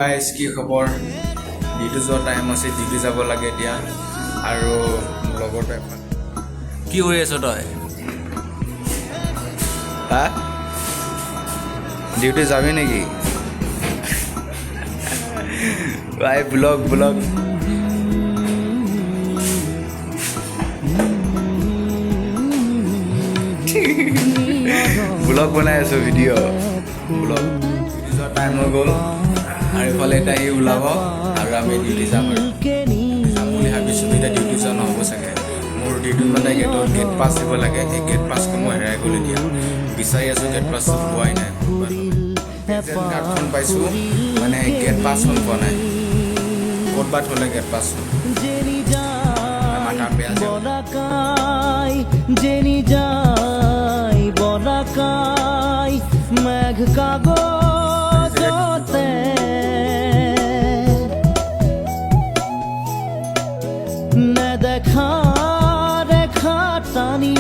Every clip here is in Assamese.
গাইজ কি খবৰ ডিউটি যোৱা টাইম আছে ডিউটি যাব লাগে এতিয়া আৰু লগতে কি কৰি আছ তই হা ডিউটি যাবি নেকি ভাই ব্লগ ব্লগ বনাই আছো ভিডিঅ' ব্লগ যোৱা টাইম হৈ গ'ল আৰু ইফালে এটা সি ওলাব আৰু আমি ডিউটি যাম আৰু যাম বুলি ভাবিছোঁ এতিয়া ডিউটি যোৱা নহ'ব চাগে মোৰ ডিউটিত মানে গেট পাছ দিব লাগে সেই গেট পাছটো মই হেৰাই গ'ল এতিয়া বিচাৰি আছোঁ গেট পাছটো পোৱাই নাই কাৰ্ডখন পাইছোঁ মানে গেট পাছখন পোৱা নাই ক'ৰবাত হ'লে গেট পাছটো মাথা বেয়া মেঘ কাগজতে নেদেখা ৰেখা টানি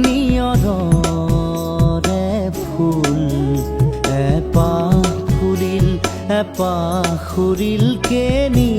নিয়ৰৰে ফুল এপাহ ফুৰিল কেনি